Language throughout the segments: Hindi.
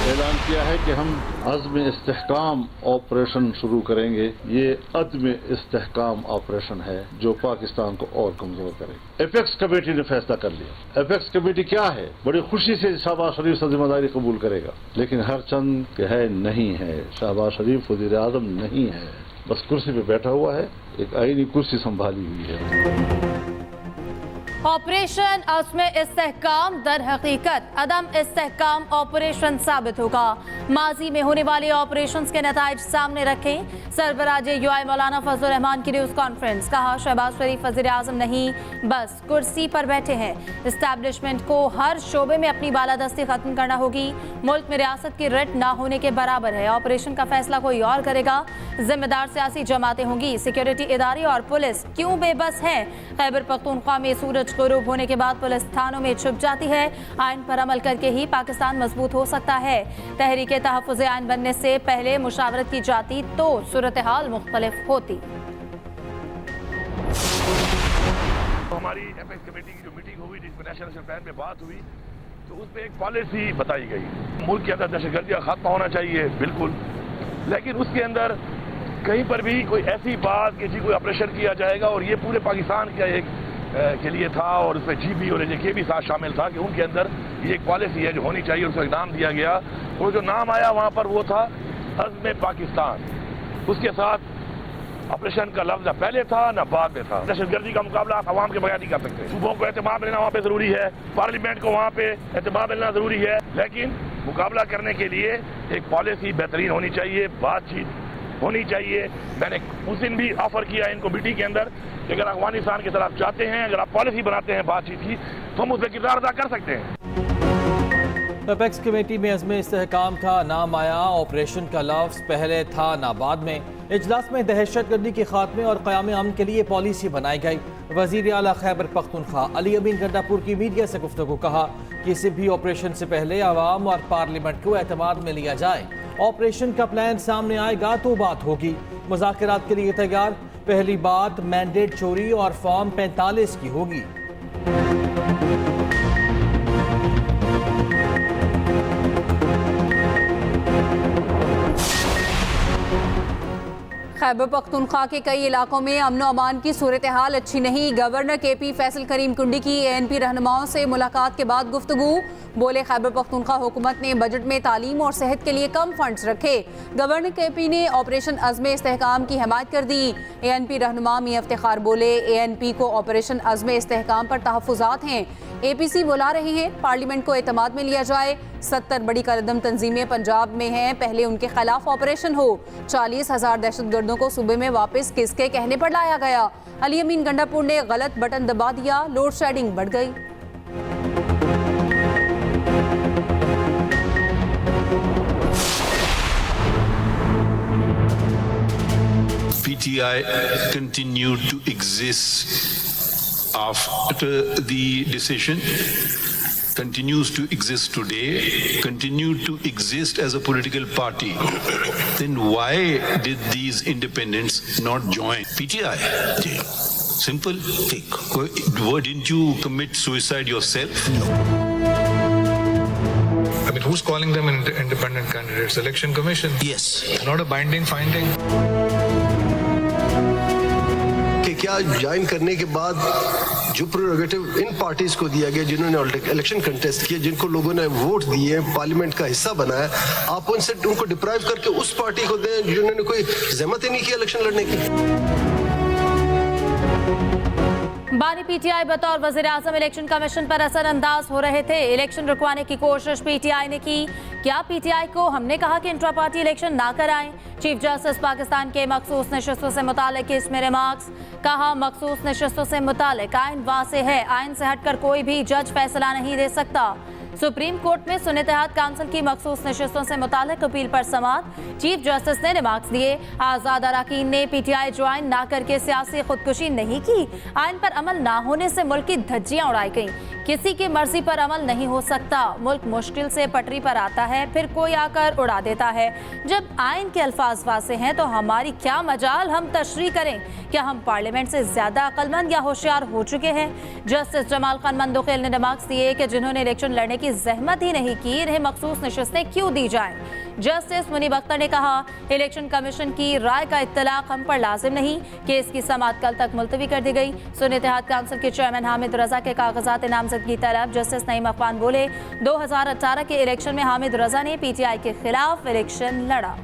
ऐलान किया है कि हम अज़्म इस्तेहकाम ऑपरेशन शुरू करेंगे। ये अदम इस्तेहकाम ऑपरेशन है जो पाकिस्तान को और कमजोर करेगा। एपेक्स कमेटी ने फैसला कर लिया। एपेक्स कमेटी क्या है? बड़ी खुशी से शहबाज शरीफ से जिम्मेदारी कबूल करेगा, लेकिन हर चंद है नहीं है। शहबाज शरीफ वज़ीर आज़म नहीं है, बस कुर्सी पे बैठा हुआ है, एक आईनी कुर्सी संभाली हुई है। ऑपरेशन अज़्म इस्तेहकाम दर हकीकत अदम इस्तेहकाम ऑपरेशन साबित होगा। माजी में होने वाले ऑपरेशन के नताइज सामने रखें। सरबराह यूआई मौलाना फजलुर रहमान की न्यूज़ कॉन्फ्रेंस। कहा, शहबाज शरीफ वज़ीर आज़म नहीं, बस कुर्सी पर बैठे हैं। इस्टेब्लिशमेंट को हर शोबे में अपनी बालादस्ती खत्म करना होगी। मुल्क में रियासत की रिट ना होने के बराबर है। ऑपरेशन का फैसला कोई और करेगा। जिम्मेदार सियासी जमातें होंगी। सिक्योरिटी इदारे और पुलिस क्यों बेबस है? खैबर पख्तूनख्वा में सूरज गुरूब होने के बाद पुलिस थानों में छुप जाती है। आइन पर अमल करके ही पाकिस्तान मजबूत हो सकता है। तहरीक तहफ़्फ़ुज़ आइन बनने से पहले मुशावरत की जाती तो सूरत हाल मुख्तलिफ होती। तो हमारी एपेक्स कमेटी की जो मीटिंग हुई, जिसमें नेशनल एक्शन प्लान पे बात हुई, तो उसमें एक पॉलिसी बताई गई। मुल्क के अंदर दहशतगर्दी का खात्मा होना चाहिए, बिल्कुल, लेकिन उसके अंदर कहीं पर भी कोई ऐसी बात कि जी कोई ऑपरेशन किया जाएगा और ये पूरे पाकिस्तान का एक के लिए था और उसमें जीबी और एजेके भी साथ शामिल था कि उनके अंदर ये एक पॉलिसी है जो होनी चाहिए। उसका एक नाम दिया गया, वो जो नाम आया वहाँ पर वो था अज़्म पाकिस्तान। उसके साथ ऑपरेशन का लफ्ज़ पहले था न बाद में था। दहशतगर्दी का मुकाबला आप आवाम के बगैर नहीं कर सकते। सूबों को एहतमाम मिलना वहाँ पे ज़रूरी है, पार्लियामेंट को वहाँ पे एहतमाम मिलना ज़रूरी है, लेकिन मुकाबला करने के लिए एक पॉलिसी बेहतरीन होनी चाहिए, बातचीत होनी चाहिए। मैंने उस दिन भी ऑफर किया इनको मीटिंग के अंदर कि अगर अफगानिस्तान की तरफ जाते हैं, अगर आप पॉलिसी बनाते हैं बातचीत की, तो हम उसमें किरदार अदा कर सकते हैं। एपेक्स कमेटी में अज़्म इस्तेहकाम का नाम आया, ऑपरेशन का लफ्ज़ पहले था ना बाद में। इजलास में दहशतगर्दी के खात्मे और क़याम अमन के लिए पॉलिसी बनाई गई। वज़ीर आला खैबर पख्तूनख्वा अली अमीन गंडापुर की मीडिया से गुफ्तगू। कहा, किसी भी ऑपरेशन से पहले आवाम और पार्लियामेंट को एतमाद में लिया जाए। ऑपरेशन का प्लान सामने आएगा तो बात होगी। मुज़ाकरात के लिए तैयार। पहली बात मैंडेट चोरी और फॉर्म 45 की होगी। खैबर पख्तूनख्वा के कई इलाकों में अमन अमान की सूरत हाल अच्छी नहीं। गवर्नर KP फैसल करीम कुंडी की ANP रहनुमाओं से मुलाकात के बाद गुफ्तगू। बोले, खैबर पख्तूनख्वा हुकूमत ने बजट में तालीम और सेहत के लिए कम फंड्स रखे। गवर्नर KP ने ऑपरेशन अज़्म इस्तेहकाम की हिमायत कर दी। ANP रहनुमा मियां इफ्तिखार बोले, ANP को ऑपरेशन अज़्म इस्तेहकाम पर तहफ़्फ़ुज़ात हैं। APC बुला रहे हैं, पार्लियामेंट को एतमाद में लिया जाए। 70 बड़ी कदम तंजीमें पंजाब में हैं, पहले उनके खिलाफ ऑपरेशन हो। 40,000 दहशतगर्दों को सूबे में वापस किसके कहने पर लाया गया? अली अमीन गंडापुर ने गलत बटन दबा दिया, लोड शेडिंग बढ़ गई। PTI continued to exist after the decision, continues to exist today, continued to exist as a political party. Then why did these independents not join PTI? Simple. Didn't you commit suicide yourself? I mean, who's calling them independent candidates? Election Commission? Yes. Not a binding finding. कि क्या ज्वाइन करने के बाद जो प्रेरोगेटिव इन पार्टीज को दिया गया जिन्होंने इलेक्शन कंटेस्ट किया, जिनको लोगों ने वोट दिए, पार्लियामेंट का हिस्सा बनाया, आप उनसे उनको डिप्राइव करके उस पार्टी को दें जिन्होंने कोई जहमत ही नहीं की इलेक्शन लड़ने की। बानी PTI बतौर वज़ीर आज़म इलेक्शन कमीशन पर असरअंदाज हो रहे थे। इलेक्शन रुकवाने की कोशिश PTI ने की। क्या PTI को हमने कहा कि इंट्रा पार्टी इलेक्शन ना कराएं? चीफ जस्टिस पाकिस्तान के मखसूस नशस्तों से मुतालिक इसमें रिमार्क्स। कहा, मखसूस नशस्तों से मुतालिक आइन वाज़ेह है, आइन से हटकर कोई भी जज फैसला नहीं दे सकता। सुप्रीम कोर्ट में सुन्नत-ए-हद काउंसिल की मखसूस नशिस्तों से मुताल्लिक अपील पर समाअत। चीफ जस्टिस ने रिमार्क्स दिए, आज़ाद अरकान ने PTI ज्वाइन ना करके सियासी खुदकुशी नहीं की। आइन पर अमल ना होने से मुल्क की धज्जियां उड़ाई गईं। किसी की मर्जी पर अमल नहीं हो सकता। मुल्क मुश्किल से पटरी पर आता है, फिर कोई आकर उड़ा देता है। जब आइन के अल्फाज वाज़े हैं तो हमारी क्या मजाल हम तशरीह करें? क्या हम पार्लियामेंट से ज्यादा अक्लमंद या होशियार हो चुके हैं? जस्टिस जमाल खान मंदुखेल ने रिमार्क्स दिए कि जिन्होंने इलेक्शन लड़ने की जहमत ही नहीं की, इन्हें मखसूस नशिस्तें क्यों दी जाएं? जस्टिस मुनीब अख्तर ने कहा, इलेक्शन कमीशन की राय का इत्तलाक हम पर लाजिम नहीं। केस की समाअत कल तक मुलतवी कर दी गई। सुन्नत-ए-हद काउंसिल के चेयरमैन हामिद रजा के कागजात नामजदगी तलब। जस्टिस नईम अफगान बोले, 2018 के इलेक्शन में हामिद रजा ने PTI के खिलाफ इलेक्शन लड़ा।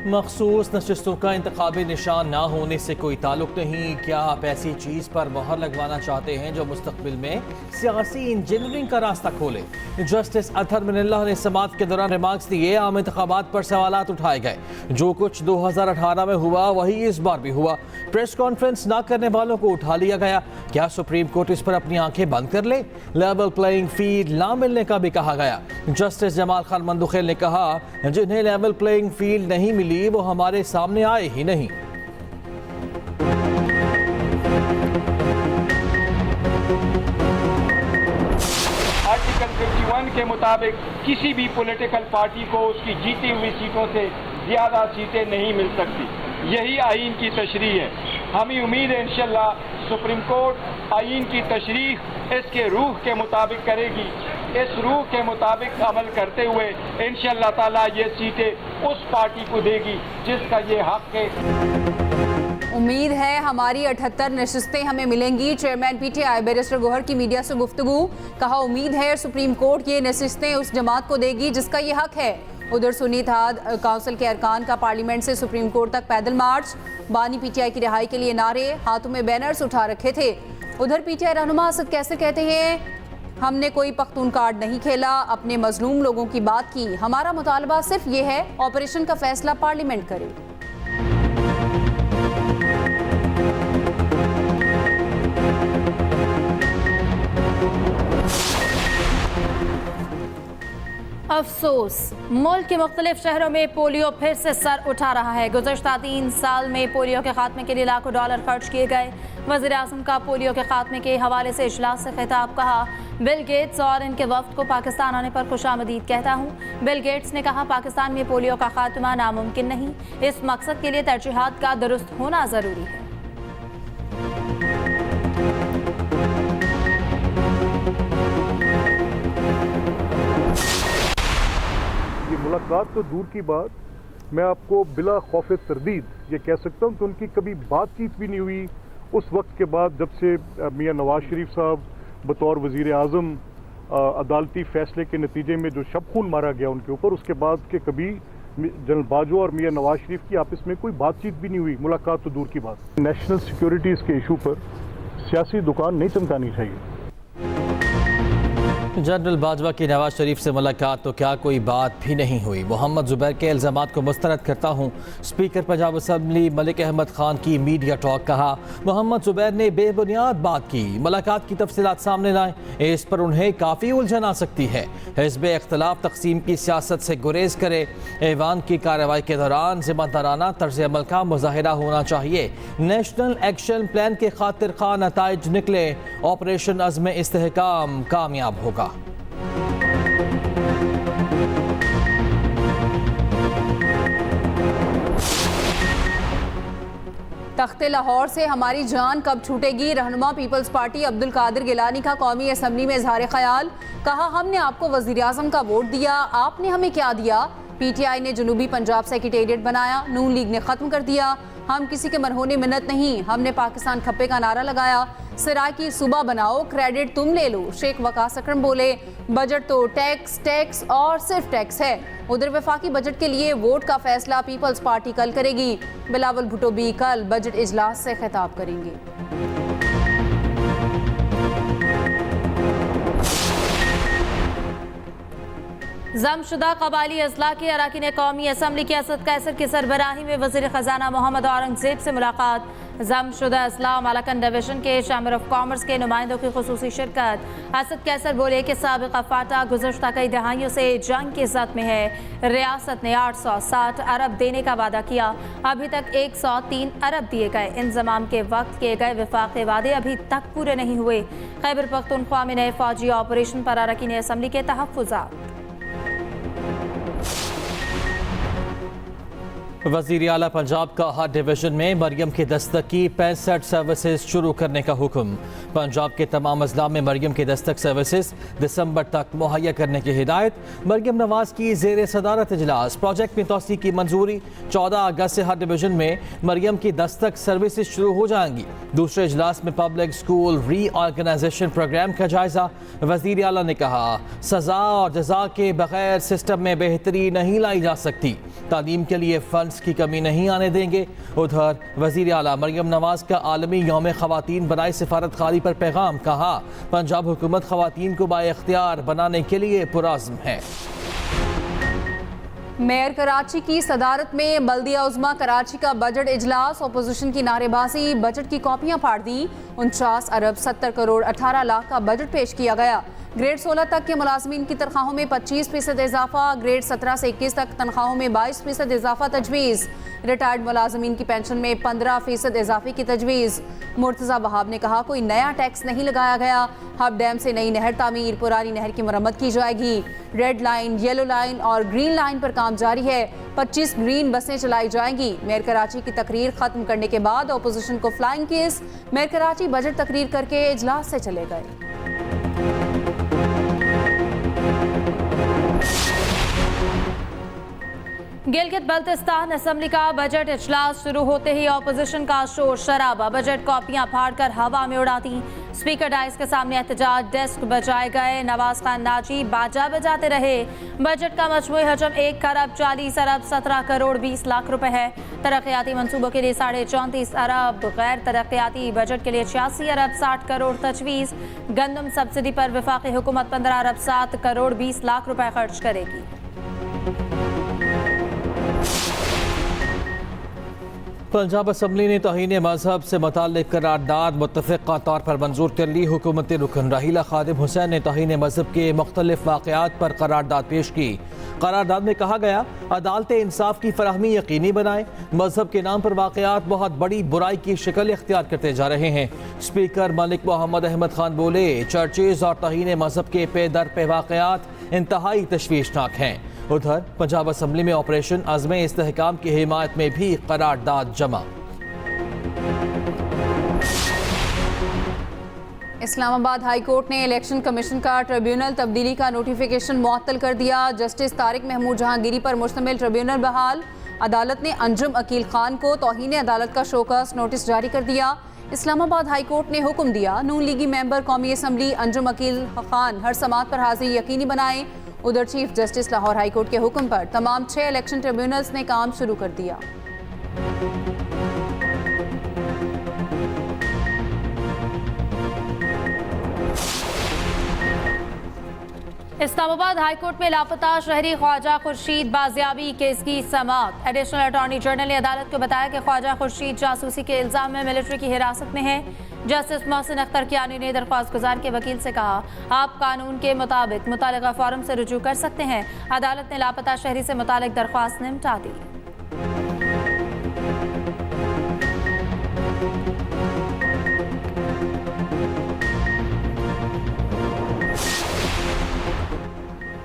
मखसूस नशिस्तों का इंतखाबी निशान ना होने से कोई ताल्लुक नहीं। क्या आप ऐसी चीज़ पर मोहर लगवाना चाहते हैं जो मुस्तकबिल में सियासी इंजीनियरिंग का रास्ता खोले? जस्टिस अतहर मिनल्लाह ने समाअत के दौरान रिमार्क्स दिए, आम इंतखाबात पर सवालात उठाए गए। जो कुछ 2018 में हुआ वही इस बार भी हुआ। प्रेस कॉन्फ्रेंस ना करने वालों को उठा लिया गया। क्या सुप्रीम कोर्ट इस पर अपनी आंखें बंद कर ले? लेवल प्लेइंग फील्ड ना मिलने का भी कहा गया। जस्टिस जमाल खान मंदुखेल ने कहा, जिन्हें लेवल प्लेइंग फील्ड नहीं मिली वो हमारे सामने आए ही नहीं। आर्टिकल 51 के मुताबिक किसी भी पॉलिटिकल पार्टी को उसकी जीती हुई सीटों से ज्यादा सीटें नहीं मिल सकती। यही आईन की तशरीह है। हमें उम्मीद है इंशाल्लाह सुप्रीम कोर्ट आईन की तशरीह इसके रूह के मुताबिक करेगी। इस रूह के मुताबिक अमल करते हुए इंशाल्लाह ताला ये सीटें उस पार्टी को देगी जिसका ये हक है। उम्मीद है हमारी 78 नशिस्तें हमें मिलेंगी। चेयरमैन PTI बैरिस्टर गौहर की मीडिया से गुफ्तगू। कहा, उम्मीद है सुप्रीम कोर्ट ये नशिस्तें उस जमात को देगी जिसका ये हक है। उधर सुन्नत-ए-हद काउंसिल के अरकान का पार्लियामेंट से सुप्रीम कोर्ट तक पैदल मार्च। बानी PTI की रिहाई के लिए नारे, हाथों में बैनर्स उठा रखे थे। उधर PTI रहनुमा असद कैसर कहते हैं, हमने कोई पख्तून कार्ड नहीं खेला, अपने मजलूम लोगों की बात की। हमारा मुतालबा सिर्फ ये है, ऑपरेशन का फैसला पार्लियामेंट करे। अफसोस, मुल्क के मुख्तलिफ शहरों में पोलियो फिर से सर उठा रहा है। गुज़श्ता 3 साल में पोलियो के खात्मे के लिए लाखों डॉलर खर्च किए गए। वज़ीर-ए-आज़म का पोलियो के खात्मे के हवाले से इजलास से खिताब। कहा, बिल गेट्स और इनके वफ्द को पाकिस्तान आने पर खुशामदीद कहता हूँ। बिल गेट्स ने कहा, पाकिस्तान में पोलियो का खात्मा नामुमकिन नहीं। इस मकसद के लिए तरजीहात का दुरुस्त होना ज़रूरी है। मुलाकात तो दूर की बात, मैं आपको बिला खौफ तरदीद ये कह सकता हूँ कि उनकी कभी बातचीत भी नहीं हुई उस वक्त के बाद जब से मियाँ नवाज शरीफ साहब बतौर वज़ीर आज़म अदालती फैसले के नतीजे में जो शब खून मारा गया उनके ऊपर, उसके बाद के कभी जनरल बाजवा और मियाँ नवाज शरीफ की आपस में कोई बातचीत भी नहीं हुई। मुलाकात तो दूर की बात। नेशनल सिक्योरिटीज़ के इशू पर सियासी दुकान नहीं चमकानी चाहिए। जनरल बाजवा की नवाज शरीफ से मुलाकात तो क्या कोई बात भी नहीं हुई। मोहम्मद जुबैर के इल्ज़ामात को मुस्तरद करता हूँ। स्पीकर पंजाब असम्बली मलिक अहमद खान की मीडिया टॉक। कहा, मोहम्मद जुबैर ने बेबुनियाद बात की। मुलाकात की तफसीलात सामने लाएं, इस पर उन्हें काफ़ी उलझन आ सकती है। हिज़्ब इख्तिलाफ तकसीम की सियासत से गुरेज करे। ऐवान की कार्रवाई के दौरान ज़िम्मेदाराना तर्ज अमल का मुजाहिरा होना चाहिए। नेशनल एक्शन प्लान के खातिर खा नताइज निकले। ऑपरेशन अज़्म इस्तेहकाम कामयाब होगा। तख्ते लाहौर से हमारी जान कब छूटेगी? रहनुमा पीपल्स पार्टी अब्दुल कादिर गिलानी का कौमी असम्बली में इजहार ख्याल। कहा, हमने आपको वज़ीर आज़म का वोट दिया, आपने हमें क्या दिया? PTI ने जनूबी पंजाब सेक्रेटेरिएट बनाया, नून लीग ने ख़त्म कर दिया। हम किसी के मरहोने मिन्नत नहीं, हमने पाकिस्तान खप्पे का नारा लगाया। सराय की सूबा बनाओ, क्रेडिट तुम ले लो। शेख वकास अकरम बोले, बजट तो टैक्स टैक्स और सिर्फ टैक्स है। उधर वफाकी बजट के लिए वोट का फैसला पीपल्स पार्टी कल करेगी। बिलावल भुट्टो भी कल बजट इजलास से खिताब करेंगे। जमशुदा कबाली अजला के अरकान कौमी असम्बली की असद कैसर की सरबराही में वज़ीर ख़जाना मोहम्मद औरंगज़ेब से मुलाकात। जमशुदा इस्लाम अलाकन डिवीजन के चैम्बर ऑफ कॉमर्स के नुमाइंदों की खुसूसी शिरकत। असद कैसर बोले कि साबिक़ा फाटा गुज़श्ता कई दहाइयों से जंग की ज़द में है। रियासत ने 860 अरब देने का वादा किया, अभी तक 103 अरब दिए गए। इंज़माम के वक्त किए गए विफाक़ी वादे अभी तक पूरे नहीं हुए। खैबर पख्तूनख्वा में नए फौजी ऑपरेशन पर अरकान असम्बली के तहफ़्फ़ुज़ात। वज़ीर आला पंजाब का हर डिवीजन में मरियम की दस्तक की 65 सर्विसेज शुरू करने का हुक्म। पंजाब के तमाम अजला में मरियम की दस्तक सर्विसेज दिसंबर तक मुहैया करने की हिदायत। मरियम नवाज की जेर सदारत इजलास। प्रोजेक्ट में तोसी की मंजूरी। 14 अगस्त से हर डिवीजन में मरियम की दस्तक सर्विसेज शुरू हो जाएंगी। दूसरे इजलास में पब्लिक स्कूल रीऑर्गेनाइजेशन प्रोग्राम का जायजा। वज़ीर आला ने कहा, सजा और जजा के बगैर सिस्टम में बेहतरी नहीं लाई जा सकती। तालीम के लिए फंड्स की कमी नहीं आने देंगे। उधर वज़ीर आला मरियम नवाज का आलमी यौम ख़वातीन बनाए सिफारत खाली पर पैगाम। कहा, पंजाब हुकूमत ख़वातीन को बाइख्तियार बनाने के लिए पुरअज़्म है। मेयर कराची की सदारत में बल्दिया उज़्मा कराची का बजट इजलास। अपोजिशन की नारेबाजी, बजट की कॉपियां फाड़ दी। 49 अरब 70 करोड़ 18 लाख का बजट पेश किया गया। ग्रेड 16 तक के मुलाजमीन की तनख्वाहों में 25% इजाफा। ग्रेड 17 से 21 तक तनख्वाहों में 22% इजाफा तजवीज़। रिटायर्ड मुलाजमीन की पेंशन में 15% इजाफे की तजवीज़। मुर्तज़ा वहाब ने कहा, कोई नया टैक्स नहीं लगाया गया। हब डैम से नई नहर तामीर, पुरानी नहर की मरम्मत की जाएगी। रेड लाइन, येलो लाइन और ग्रीन लाइन पर काम जारी है। 25 ग्रीन बसें चलाई जाएंगी। मेयर कराची की तकरीर खत्म करने के बाद अपोजिशन को flying case. Mayor Karachi budget तकरीर करके इजलास से चले गए। गिलगित बल्तिस्तान असम्बली का बजट इजलास शुरू होते ही अपोजिशन का शोर शराबा। बजट कॉपियां फाड़कर हवा में उड़ा दी। स्पीकर डाइस के सामने एहतजाज, डेस्क बजाए गए। नवाज खान नाजी बाजा बजाते रहे। बजट का मजमूई हजम 1 खरब 40 अरब 17 करोड़ 20 लाख रुपए है। तरक्याती मंसूबों के लिए 34.5 अरब, गैर तरक्याती बजट के लिए 86 अरब 60 करोड़ तजवीज़। गंदम सब्सिडी पर वफाकी हुकूमत 15 अरब 7 करोड़ 20 लाख रुपए खर्च करेगी। पंजाब असम्बली ने तौहीन मजहब से मुताल्लिक करारदाद मुत्तफ़िक़ा तौर पर मंजूर कर ली। हुकूमती रुकन राहीला खादिम हुसैन ने तौहीन मजहब के मुख्तलिफ वाक़यात पर करारदाद पेश की। करारदाद में कहा गया, अदालत इंसाफ की फराहमी यकीनी बनाए। मजहब के नाम पर वाक़यात बहुत बड़ी बुराई की शक्ल इख्तियार करते जा रहे हैं। स्पीकर मलिक मोहम्मद अहमद खान बोले, चर्चेज़ और तौहीन मजहब के पे दर पे वाक़यात इंतहाई तशवीशनाक हैं। उधर पंजाब असम्बली में ऑपरेशन अज़्म इस्तेहकाम की हिमायत में भी करारदाद जमा। इस्लामाबाद हाई कोर्ट ने इलेक्शन कमीशन का ट्रिब्यूनल तब्दीली का नोटिफिकेशन मुअत्तल कर दिया। जस्टिस तारिक महमूद जहांगीरी पर मुश्तमिल ट्रिब्यूनल बहाल। अदालत ने अंजुम अकील खान को तौहीन अदालत का शोकस नोटिस जारी कर दिया। इस्लामाबाद हाई कोर्ट ने हुक्म दिया, नून लीगी मेंबर कौमी असम्बली अंजुम अकील खान हर समात पर हाजिरी यकीनी बनाए। उधर chief justice Lahore high court के हुक्म पर तमाम 6 इलेक्शन ट्रिब्यूनल्स ने काम शुरू कर दिया। इस्लामाबाद हाई कोर्ट में लापता शहरी ख्वाजा खुर्शीद बाजियाबी केस की समाअत। एडिशनल अटॉर्नी जनरल ने अदालत को बताया कि ख्वाजा खुर्शीद जासूसी के इल्जाम में मिलिट्री की हिरासत में है। जस्टिस मोहसिन अख्तर कियानी ने दरख्वास्त गुजार के वकील से कहा, आप कानून के मुताबिक मुतालिका फॉरम से रुजू कर सकते हैं। अदालत ने लापता शहरी से मुतालिक दरख्वास्त निपटा दी।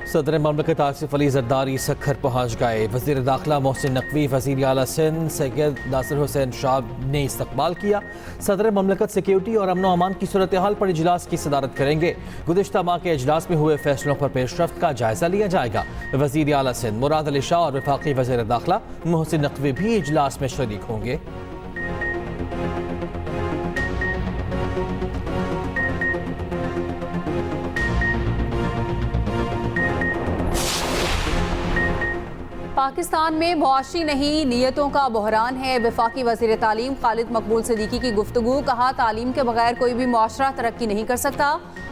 सदर ममलकत आसिफ अली जरदारी सखर पहुँच गए। वज़ीर दाखिला मोहसिन नकवी, वज़ीर आला सिंध सैयद नासिर हुसैन शाह ने इस्तकबाल किया। सदर ममलकत सिक्योरिटी और अमन अमान की सूरत हाल पर इजलास की सदारत करेंगे। गुज़िश्ता माह के इजलास में हुए फैसलों पर पेशरफ्त का जायजा लिया जाएगा। वज़ीर आला सिंध मुराद अली शाह और वफाकी वज़ीर दाखिला मोहसिन नकवी भी इजलास में शरीक होंगे। पाकिस्तान में मुआशी नहीं नीयतों का बहरान है। वफाकी वज़ीर तालीम खालिद मकबूल सिद्दीकी की गुफ्तगू। कहा, तालीम के बगैर कोई भी मुआशरा तरक्की नहीं कर सकता।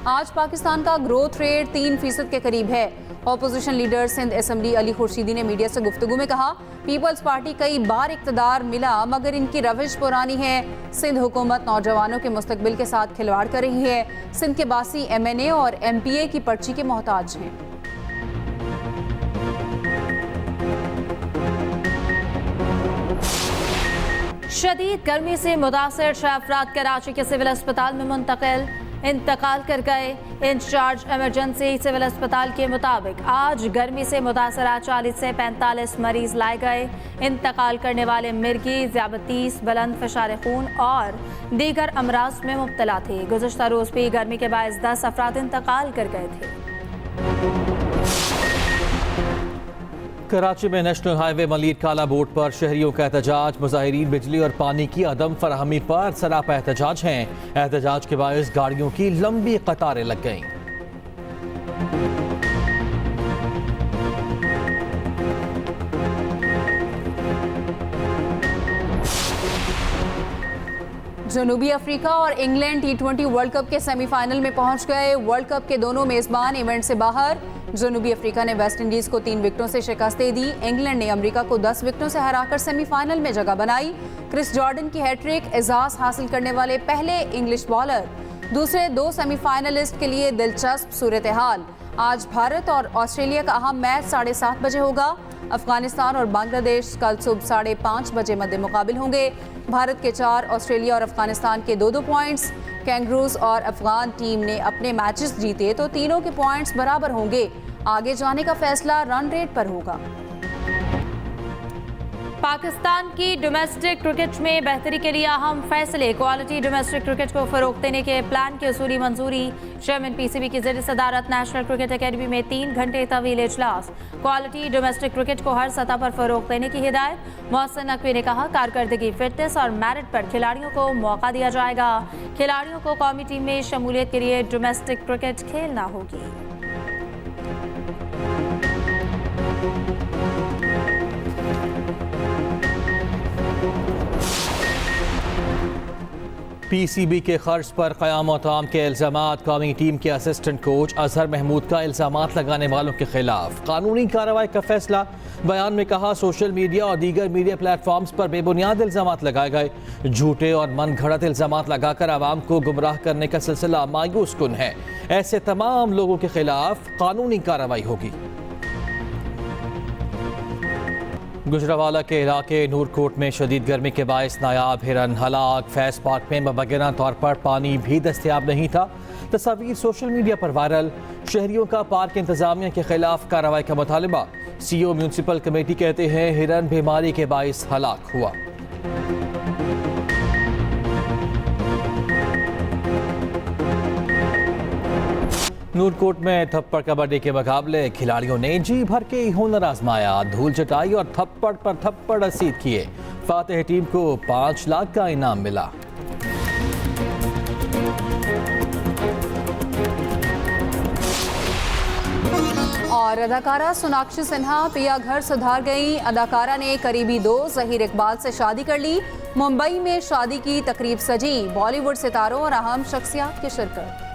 आज पाकिस्तान का ग्रोथ रेट 3% के करीब है opposition leader Sindh assembly Ali Khurshidi ने मीडिया से गुफ्तगू में कहा, पीपल्स पार्टी कई बार इक़्तिदार मिला मगर इनकी रविश पुरानी है। सिंध हुकूमत नौजवानों के मुस्तकबिल के साथ खिलवाड़ कर रही है। सिंध के बासी MNA और MPA की पर्ची के मोहताज हैं। शदीद गर्मी से मुतासर 6 अफराद कराची के सिविल अस्पताल में इंतकाल कर गए। इंचार्ज इमरजेंसी सिविल अस्पताल के मुताबिक आज गर्मी से मुतासर 40 से 45 मरीज लाए गए। इंतकाल करने वाले मिर्गी, ज़ियाबतीस, बुलंद फशार खून और दीगर अमराज में मुब्तला थे। गुज़श्ता रोज़ भी गर्मी के बायस 10 अफराद इंतकाल कर गए थे। कराची में नेशनल हाईवे मलीर काला बोर्ड पर शहरियों का एहतजाज। मुजाहिरीन बिजली और पानी की अदम फराहमी पर सरापा एहतजाज हैं। एहतजाज के बायस गाड़ियों की लंबी कतारें लग गईं। जनूबी अफ्रीका और इंग्लैंड T20 वर्ल्ड कप के सेमीफाइनल में पहुंच गए। वर्ल्ड कप के दोनों मेजबान इवेंट से बाहर। जनूबी अफ्रीका ने वेस्ट इंडीज को 3 विकेटों से शिकस्त दी। इंग्लैंड ने अमेरिका को 10 विकेटों से हराकर सेमीफाइनल में जगह बनाई। क्रिस जॉर्डन की हैट्रिक, एजाज हासिल करने वाले पहले इंग्लिश बॉलर। दूसरे 2 सेमीफाइनलिस्ट के लिए दिलचस्प सूरत हाल। आज भारत और ऑस्ट्रेलिया का अहम मैच 7:30 बजे होगा। अफगानिस्तान और बांग्लादेश कल सुबह 5:30 बजे मध्य मुकाबिल होंगे। भारत के 4, ऑस्ट्रेलिया और अफगानिस्तान के 2-2 पॉइंट्स। कैंगरूज और अफगान टीम ने अपने मैचेस जीते तो तीनों के पॉइंट्स बराबर होंगे। आगे जाने का फैसला रन रेट पर होगा। पाकिस्तान की डोमेस्टिक क्रिकेट में बेहतरी के लिए अहम फैसले। क्वालिटी डोमेस्टिक क्रिकेट को फरोग देने के प्लान की असूली मंजूरी। चेयरमैन PCB की ज़ेर सदारत नेशनल क्रिकेट अकेडमी में 3 घंटे तवील इजलास। क्वालिटी डोमेस्टिक क्रिकेट को हर सतह पर फरोग देने की हिदायत। मोहसिन नकवी ने कहा, कारकर्दगी, फिटनेस और मेरिट पर खिलाड़ियों को मौका दिया जाएगा। खिलाड़ियों को कौमी टीम में शमूलियत के लिए डोमेस्टिक क्रिकेट खेलना होगी। PCB के खर्च पर क़याम ताम के इल्ज़ामात। कौमी टीम के असिस्टेंट कोच अजहर महमूद का इल्ज़ामात लगाने वालों के खिलाफ कानूनी कार्रवाई का फैसला। बयान में कहा, सोशल मीडिया और दीगर मीडिया प्लेटफॉर्म्स पर बेबुनियाद इल्ज़ामात लगाए गए। झूठे और मन घड़त इल्ज़ामात लगाकर आवाम को गुमराह करने का सिलसिला मायूस कुन है। ऐसे तमाम लोगों के खिलाफ कानूनी कार्रवाई होगी। गुजरावाला के इलाके नूरकोट में शदीद गर्मी के बायस नायाब हिरन हलाक। फैज़ पार्क में मुबैना तौर पर पानी भी दस्तयाब नहीं था। तस्वीर सोशल मीडिया पर वायरल। शहरियों का पार्क इंतजामिया के खिलाफ कार्रवाई का मुतालबा। CO म्यूनसिपल कमेटी कहते हैं हिरन बीमारी के बायस हलाक हुआ। नूरकोट में थप्पड़ कबड्डी के मुकाबले खिलाड़ियों ने जी भर के हुनर आजमाया। धूल चटाई और थप्पड़ पर थप्पड़ रसीद किए। फातेह टीम को 5 लाख का इनाम मिला। और अदाकारा सोनाक्षी सिन्हा पिया घर सुधार गई। अदाकारा ने करीबी दोस्त ज़हीर इकबाल से शादी कर ली। मुंबई में शादी की तकरीब सजी। बॉलीवुड सितारों और अहम शख्सियात की शिरकत।